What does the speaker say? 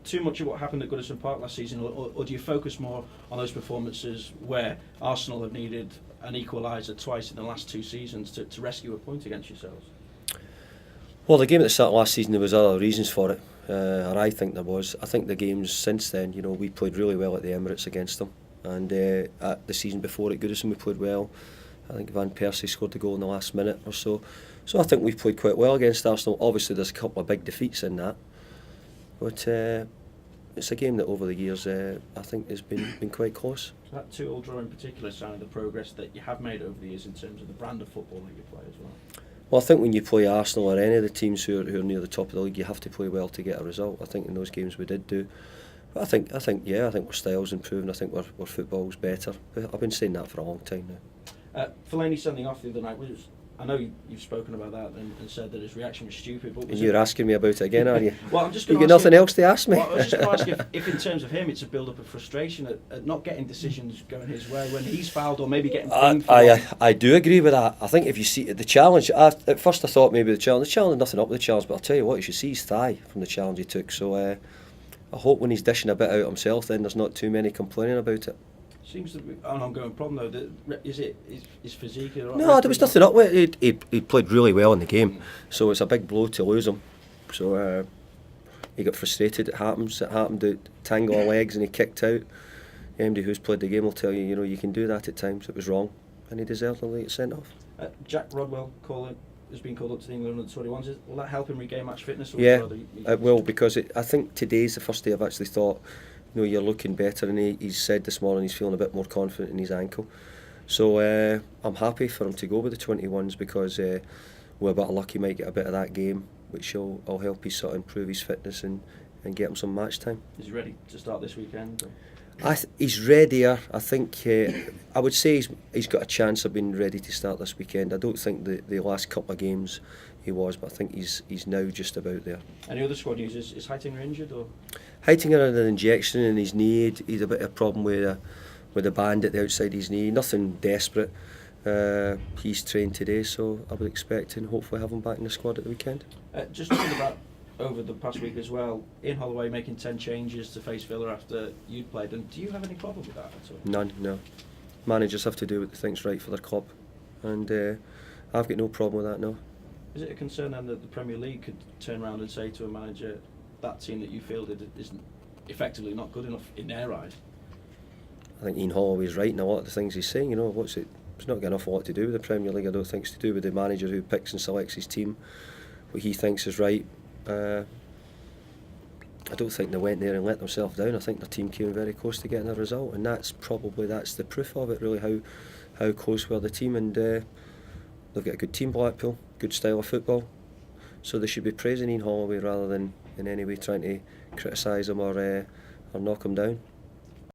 too much of what happened at Goodison Park last season, or do you focus more on those performances where Arsenal have needed an equaliser twice in the last 2 seasons to rescue a point against yourselves? Well, the game at the start of last season, there was other reasons for it, or I think there was. I think the games since then, we played really well at the Emirates against them, and at the season before at Goodison we played well. I think Van Persie scored the goal in the last minute or so. So I think we've played quite well against Arsenal. Obviously there's a couple of big defeats in that, but it's a game that over the years I think has been quite close. So that 2-2 draw in particular is sign of the progress that you have made over the years in terms of the brand of football that you play as well. Well, I think when you play Arsenal or any of the teams who are near the top of the league, you have to play well to get a result. I think in those games we did do. But I think our style's improving. I think our football's better. I've been saying that for a long time now. Fellaini sending off the other night, I know you've spoken about that and said that his reaction was stupid. But and you're asking me about it again, are you? Well, I'm just you got nothing else to ask me. Well, I was just going to ask if in terms of him, it's a build-up of frustration at not getting decisions going his way when he's fouled or maybe getting blamed. I do agree with that. I think if you see the challenge, at first I thought maybe the challenge, nothing up with the challenge, but I'll tell you what, you should see his thigh from the challenge he took. So I hope when he's dishing a bit out himself, then there's not too many complaining about it. Seems to be an ongoing problem though. Is physique? No, there was nothing up with it. He played really well in the game, so it's a big blow to lose him. So he got frustrated. It happened to tangle of legs and he kicked out. Anybody who's played the game will tell you, you can do that at times. It was wrong, and he deserved to get sent off. Jack Rodwell has been called up to the England under 21s. Will that help him regain match fitness? Or yeah, it will, because I think today's the first day I've actually thought, you're looking better, and he's said this morning he's feeling a bit more confident in his ankle. So I'm happy for him to go with the 21s, because we're a bit lucky he might get a bit of that game, which will help his sort of improve his fitness and get him some match time. Is he ready to start this weekend? He's readier. I think I would say he's got a chance of being ready to start this weekend. I don't think the last couple of games he was, but I think he's now just about there. Any other squad news? Is Heitinger injured or? Heitinger had an injection in his knee. He's a bit of a problem with a band at the outside his knee. Nothing desperate. He's trained today, so I would expect and hopefully have him back in the squad at the weekend. Just talking about over the past week as well, Ian Holloway making 10 changes to face Villa after you'd played, and do you have any problem with that at all? None, no. Managers have to do what they think's right for their club, and I've got no problem with that, no. Is it a concern then that the Premier League could turn around and say to a manager, that team that you fielded isn't effectively not good enough in their eyes? I think Ian Holloway's right in a lot of the things he's saying. It's not got enough a lot to do with the Premier League. I don't think it's to do with the manager who picks and selects his team, what he thinks is right. I don't think they went there and let themselves down. I think their team came very close to getting a result, and that's the proof of it, really, how close were the team. And they've got a good team, Blackpool, good style of football, so they should be praising Ian Holloway rather than in any way trying to criticise him or knock him down.